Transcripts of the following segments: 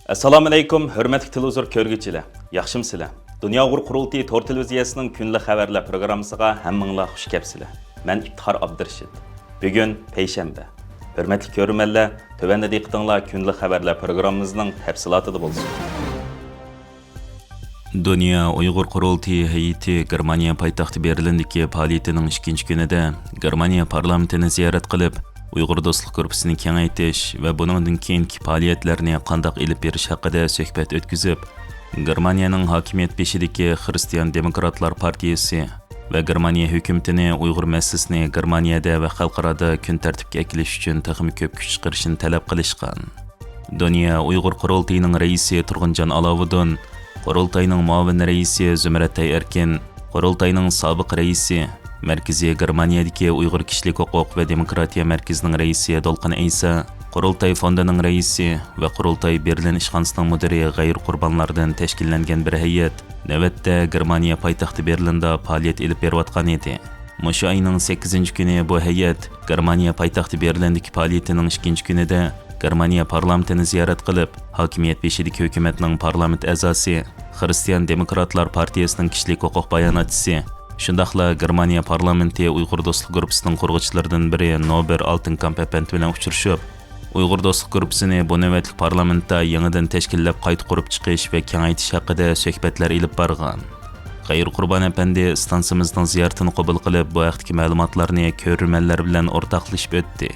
Assalomu alaykum, hurmatli televizor ko'rguvchilar. Yaxshimsizlar? Dunyo Uyg'ur qurultiyi to'r televiziyasining kunlik xabarlar programmasiga hammanglar xush kelibsizlar. Men İftihar Abdurashid. Bugun payshanba. Hurmatli ko'ruvchilar, tövəndə diqqətinizlər kunlik xabarlar programmamızning tafsilotida bo'lsin. Dunyo Uyg'ur qurultiyi heyeti Germaniya poytaxti Berlindagi faoliyatining 2-kunida Germaniya parlamentini ziyorat qilib, Uyg'ur do'stlik guruhini kengaytirish va buningdan keyingi faoliyatlarni qanday elib berish haqida suhbat o'tkazib, Germaniyaning hokimiyat beshidagi Xristian Demokratlar partiyasi va Germaniya hukumatini Uyg'ur masalasini Germaniyada va xalqaro kun tartibga kelish uchun texnik ko'p kuch chiqarishni talab qilishgan. Dunyo Uyg'ur qurultiyining raisi Turg'unjon Alovuddin, qurultayning muavin raisi Zumrat Erkin, qurultayning sobiq raisi Markaziy Germaniyadagi Uyg'ur kishilik huquq va demokratiya markazining raisi Dolqin Aysa, qurultay fondining raisi va qurultay Berlin ishxonasining mudiri g'ayr qurbonlardan tashkillangan bir hay'at navbatda Germaniya poytaxti Berlinda faoliyat olib berayotgan edi. Mushu oyning 8-kuni bu hay'at Germaniya poytaxti Berlindagi faoliyatining 2-kunida Germaniya parlamentini ziyorat qilib, hokimiyat beshidagi hukumatning parlament a'zosi, Xristian Demokratlar partiyasining kishilik huquq bayonotchisi, shundaqla Germaniya parlamenti Uyg'ur do'stlik guruhining qurg'uvchilaridan biri Nobel Altın Kamp bilan uchrashib, Uyg'ur do'stlik guruhini bu navbatlik parlamentda yangidan tashkillab qayta qurib chiqish va kengaytirish haqida suhbatlar olib borgan. G'ayr Qurbon apandi stansimizning ziyoratini qabul qilib, bu vaqtdagi ma'lumotlarni ko'ruvchilar bilan o'rtoqlashib o'tdi.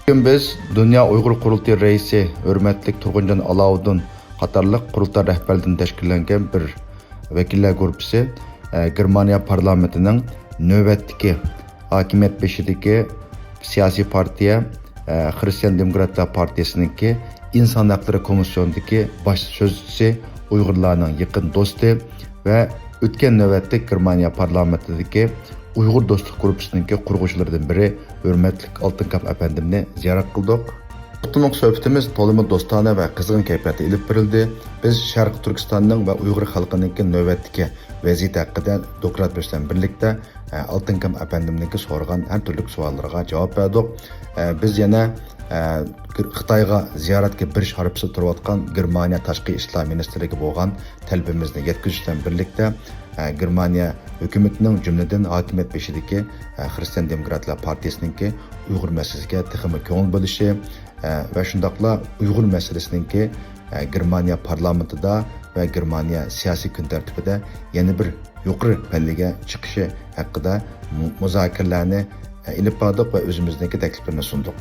Bugün biz Dünya Uyghur Qurultayı Reisi Hürmetlik Turg'unjon Alovuddin qatorliq qurultay rahbarlaridan tashkillangan bir vakillar guruhi Germaniya parlamentinin növbətdəki hakimiyyət beşidəki siyasi partiya Xristian Demokratlar Partiyası'nınki İnsan Hakları Komisyonundaki baş sözcüsü Uygurlarının yakın dostu ve ötken növbətdə Germaniya parlamentindeki Uygur Dostluk Grupu'nunki qurğuvchilardan biri Hürmetlik Altın Kamp efendimni ziyaret kıldık. To'liq söhbətimiz to'liq dostona va qizg'in kayfiyatda ilib berildi. Biz Sharq Turkistonning va Uyg'ur xalqining navbatdagi vaziyat haqida doklad bilan birlikda Altın Kamp efendimniki so'ragan har turli savollarga javob berdik. Biz yana Xitoyga ziyoratga birish arafasida turayotgan Germaniya tashqi ishlar ministrligi bo'lgan talabimizni yetkazish bilan birlikda Germaniya hukumatining jumladan hokimiyat beshidagi Xristian Demokratlar Partiyasininki Uyg'ur masalasiga texmi ko'ngil bo'lishi ve şundakla Uyghur meselesinki Germaniya parlamentida ve Germaniya siyasi kun tartibida yana bir yuqori palliga chiqishi haqida muzokaralarni ilib bordik va o'zimizniki takliflarni sundik.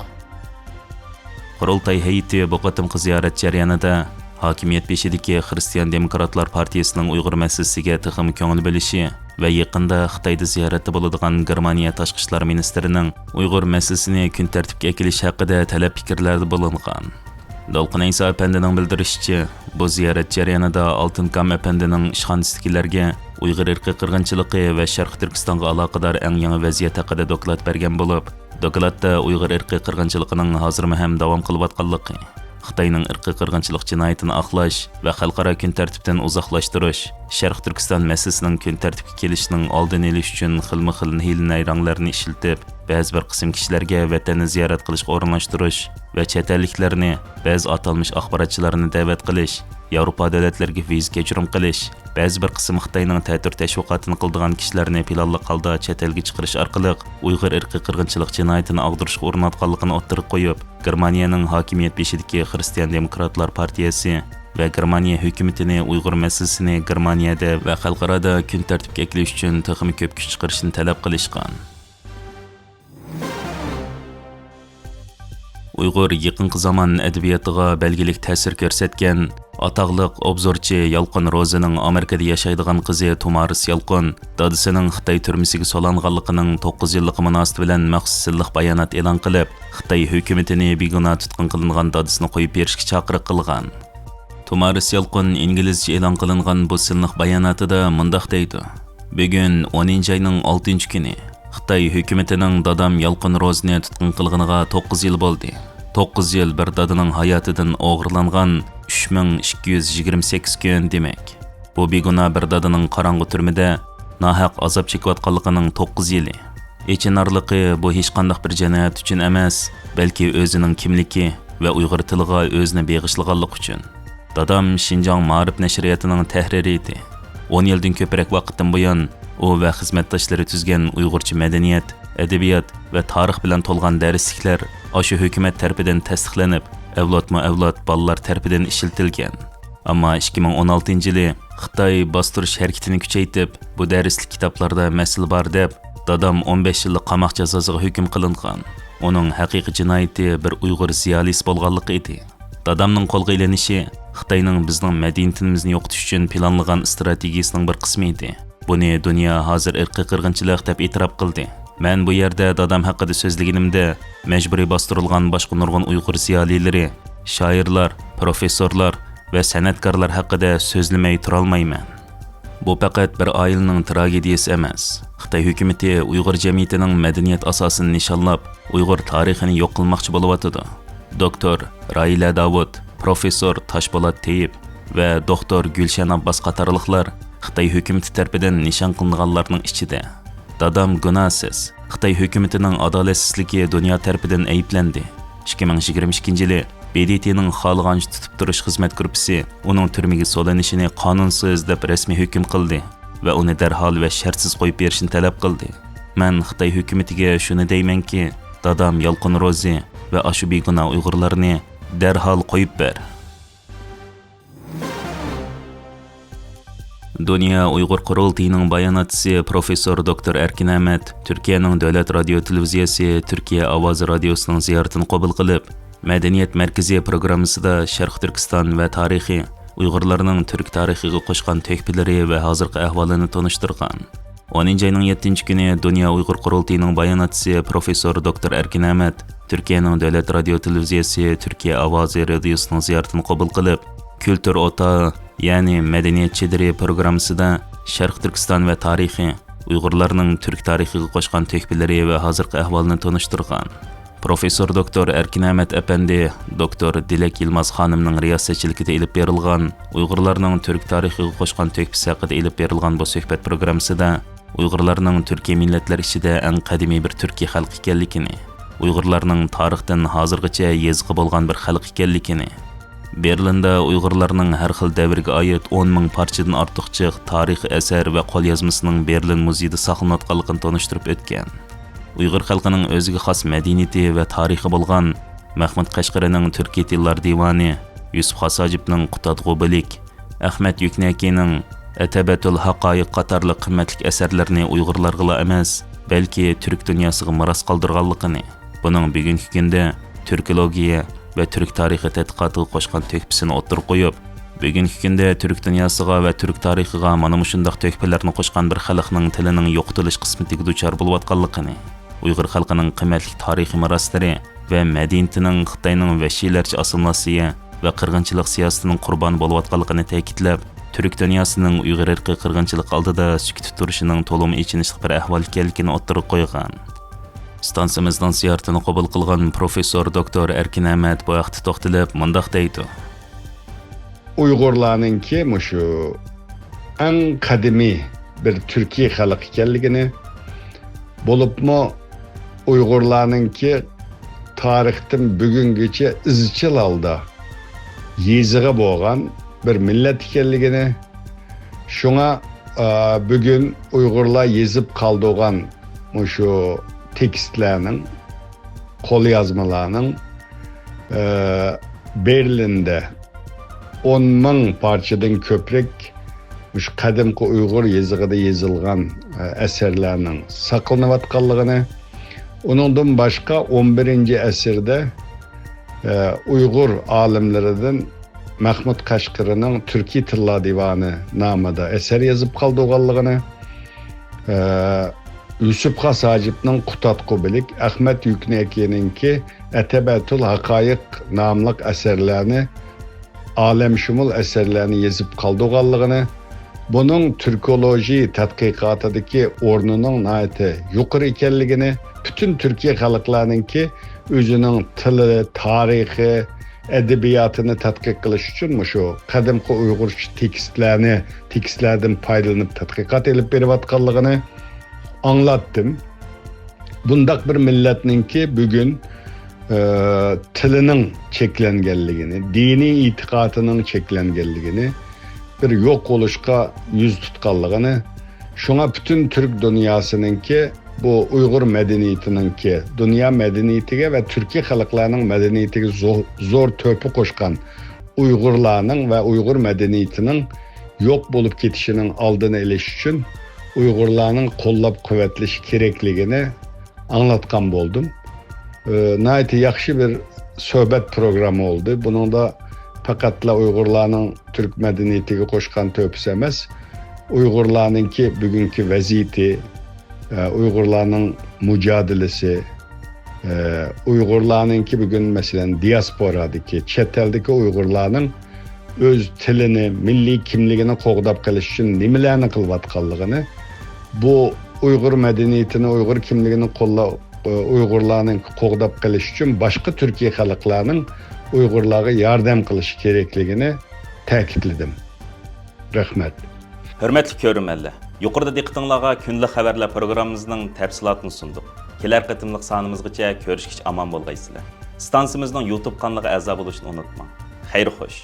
Qurultay heyeti bu qatimqi ziyorat jarayonida hokimiyat beshidagi Xristian Demokratlar partiyasining Uyg'ur masalasiga texmi ko'ngil bo'lishi va yaqinda Xitoyda ziyoratda bo'ladigan Germaniya tashqi ishlar ministrining Uyg'ur masalasini kun tartibga kelish haqida talab fikrlarda bo'lingan. Dolqin Aysa apandining bildirishicha, bu ziyorat jarayonida Altın Kamp apandining ishxonasidagilarga Uyg'ur irqiy qirg'inchiligi va Sharq Turkistonga aloqador eng yangi vaziyat haqida doklad bergan bo'lib, dokladda Uyg'ur irqiy qirg'inchiligining hozirma ham davom qilayotganligi, Xitoyning irqiy qirg'inchilik jinoyatini aqlash va xalqaro kun tartibdan uzoqlashtirish, Sharq Turkiston masalasining kun tartibga kelishining oldini olish uchun xilma-xil hiyla-nayranglarni ishlatib, ba'zi bir qism kishilarga vatanni ziyorat qilishga o'rinlashtirish va chet elliklarni, ba'zi atalmish axborotchilarni da'vat qilish, Yevropa davlatlariga viza kechirim qilish, ba'zi bir qism Xitoyning ta'tir tashviqotini qildigan kishilarni planli holda chet elga chiqarish orqali Uyg'ur irqiy qirg'inchilik jinoyatini og'dirishga urinayotganligini o'ttirib qo'yib, Germaniyaning hokimiyat beshidagi Xristian Demokratlar partiyasi va Germaniya hukumatini Uyg'ur masalasini Germaniyada va xalqaroda kun tartibga kelish uchun texnik ko'p kuch chiqarishni talab qilishgan. Uyg'ur yaqinqi zamon adabiyatiga belgilik ta'sir ko'rsatgan ataqliq obzorchi Yalqin Rozining Amerikada yashaydigan qizi Tumaris Yalqin dadisining Xitoy turmasiga solanganligining 9 yillik munosabati bilan maxsus silliq bayonot e'lon qilib, Xitoy hukumatini begunoh tutqun qilingan dadisini qo'yib berishga chaqiriq qilgan. Tumaris Yalqin inglizcha e'lon qilingan bu silliq bayonotida mundaq deydi: "Bugun 10-oyning 6-kuni Xitoy hukumatining dadam Yalqin Rozini tutqun qilganiga 9 yil bo'ldi. 9 yil bir dadining hayotidan o'g'irlangan 3228 kun demak. Bu begunoh bir dadining qorong'u turmada nahaq azob chekayotganligining 9 yili. Echinarligi bu hech qanday bir jinoyat uchun emas, balki o'zining kimligi va Uyg'ur tiliga o'zini beg'ishlaganlik uchun. Dadam Şinjan Ma'rif nashriyatining tahriri edi. 10 yildan ko'proq vaqtdan buyon u va xizmatdoshlari tuzgan Uyg'urcha madaniyat, adabiyot va tarix bilan to'lgan darsliklar o'sha hukumat tarafidan tasdiqlanib, avlodma-avlod bolalar tarafidan ishlatilgan. Ammo 2016-yili Xitoy bostirish harakatini kuchaytirib, bu darslik kitoblarda mas'ul bor deb, dadam 15 yillik qamoq jazosiga hukm qilingan. Uning haqiqiy jinoyati bir Uyg'ur ziyolisi bo'lganligi edi. Dadamning qo'lga ilinishi Xitoyning bizning madaniyatimizni yo'qotish uchun planlagan strategiyasining bir qismi edi. Buni dunyo hozir irqiy qirg'inchilik deb e'tirof qildi. Men bu yerda dadam haqida so'zlaganimda majburiy bostirilgan boshqa nurg'un Uyg'ur ziyolilari, shoirlar, professorlar va san'atkorlar haqida so'zlamay tura olmayman. Bu faqat bir oilaning tragediyasi emas. Xitoy hukumati Uyg'ur jamiyatining madaniyat asosini nishonlab, Uyg'ur tarixini yo'q qilmoqchi bo'lyapti. Doktor Raila Davud, professor Toshpo'lat Teyib va doktor Gulshan Abbos qatorliqlar Xitoy hukumati tomonidan nishon qilinganlarning ichida. Dadam gunohsiz. Xitoy hukumatining adolatsizligi dunyo tomonidan ayblandi. 2022-yili BDTning xohlagancha tutib turish xizmat guruhi uning turmaga solinishini qonunsiz deb rasmiy hukm qildi va uni darhol va shartsiz qo'yib berishni talab qildi. Men Xitoy hukumatiga shuni deymanki, dadam Yolqin Ro'zi va ashu begunoh Uyg'urlarni darhol qo'yib ber. Dünya Uyghur Qurultayıning bayonotchisi professor doktor Erkin Ahmet Turkiyaning davlat radio televiziyasi Turkiya ovozi radiosining ziyoratini qabul qilib, Madaniyat markazi programmasida Sharq Turkiston va tarixi Uyg'urlarning turk tarixiga qo'shgan to'hfalari va hozirgi ahvolini tanishtirgan. 10-oyning 7-kuni Dünya Uyghur Qurultayıning bayonotchisi professor doktor Erkin Ahmet Turkiyaning davlat radio televiziyasi Turkiya ovozi radiosining ziyoratini qabul qilib, Kültür Otağı, ya'ni Madaniyat chediri programmasida Sharq Turkiston va tarixi Uyg'urlarning turk tarixiga qo'shgan to'hfalari va hozirgi ahvolini tanishtirgan. Professor doktor Erkin Ahmet Efendi, doktor Dilek Yilmaz xonimning riyosatchiligida elib berilgan Uyg'urlarning turk tarixiga qo'shgan to'hfasi haqida elib berilgan bu suhbat programmasida Uyg'urlarning Turkiy millatlar ichida eng qadimiy bir turkiy xalq ekanligini, Uyg'urlarning tarixdan hozirgacha yezg'i bo'lgan bir xalq ekanligini, Berlinda Uyg'urlarning har xil davrga oid 10 ming parchadan ortiqcha tarix asar va qo'lyozmasining Berlin muzeyida saqlanayotganligini tanishtirib o'tgan. Uyg'ur xalqining o'ziga xos madaniyati va tarixi bo'lgan Mahmud Qashqarining Turkiy tillar divani, Yusuf Xosojibning Qutadg'u bilik, Ahmad Yuknakining Atabatul Haqoiq qatorli qimmatli asarlarni Uyg'urlarga emas, balki turk dunyosiga miros qoldirganligini, buning bugungi kunda turkologiya va turk tarixi tadqiqotiga qo'shgan to'hfasini o'ttirib qo'yib, bugungi kunda turk dunyosiga va turk tarixiga mana shunday to'hfalarni qo'shgan bir xalqning tilining yo'qotilish qismatiga duchor bo'layotganligini, Uyg'ur xalqining qimmatli tarixiy meroslari va madaniyatining Xitoyning vahshiylarcha asimilyatsiya va qirg'inchilik siyosatining qurboni bo'layotganligini ta'kidlab, turk dunyosining Uyg'ur irqiy qirg'inchilik oldida sukut turishining to'liq ichinishli bir ahvol ekanligini o'ttirib qo'ygan. Stansimizdan ziyoratini qabul qilgan professor doktor Erkin Ahmet bu vaqtda to'xtalib mundaq deydi. Uyg'urlarninki shu eng qadimiy bir turkiy xalq ekanligini, bo'libmi Uyg'urlarninki tarixdan bugungacha izchil holda yezig'i bo'lgan bir millat ekanligini, shunga bugun Uyg'urlar yezib qoldirgan shu tekstlarning, qo'lyozmalarning Berlinda 10 ming parchadan ko'proq shu qadimgi Uyg'ur yezig'ida yozilgan asarlarning saqlanayotganligini, uningdan boshqa 11-asrda Uyg'ur olimlaridan Mahmud Qashqarining Turkiy tillar divani nomida asar yozib qoldirganligini, Yusuf Xosojibning Qutadg'u bilik, Ahmad Yuknakininki Atabatul Haqoiq nomli asarlarni, olamshumul asarlarni yozib qoldirganligini, buning turkoloji tadqiqotidagi o'rnining nihoyatda yuqori ekanligini, butun Turkiya xalqlarininki o'zining tili, tarixi, adabiyotini tadqiq qilish uchun shu qadimgi Uyg'urcha tekstlardan foydalanib tadqiqot olib berayotganligini anglatdim. Bundaq bir millatninki bugun tilinin çeklengenligini, dini itikatının çeklengenligini, bir yok oluşka yüz tutkalligini, şuna bütün Türk dünyasınınki, bu Uygur medeniyetininki, dünya medeniyetiga ve Türkiye halklarının medeniyetiga zor töpü koşkan Uygurlarının ve Uygur medeniyetinin yok bolup ketişinin aldığını eleş için Uygurlarının kollap kuvvetleş kerekligini anlatkan boldum. Nayeti yaxşı bir söhbet programı oldu. Bunun da fakatla Uygurlarının Türk medeniyetiga koşkan töpüsü emas. Uygurlarınki bugünkü vaziyeti, Uygurlarının mücadelesi, Uygurlarınki bugün mesela diasporadaki, chet eldeki Uygurlarının öz tilini, milli kimligini qoğdap qilish için nimalarni qilayotganligini, bu Uygur medeniyetini, Uygur kimligini Uygurlarning qo'g'dab qilish uchun boshqa Türkiye xalqlarining Uygurlarga yordam qilish kerakligini ta'kidladim. Rahmat. Hürmetli körürmenler, yuqorida diqqatingizga kunlik xabarlar programmamizning tafsilotini sundik. Kelar qitimliq sonimizgacha ko'rishgacha omon bo'lgaysizlar. Stansimizning YouTube kanaliga a'zo bo'lishni unutmang. Xayr xo'sh.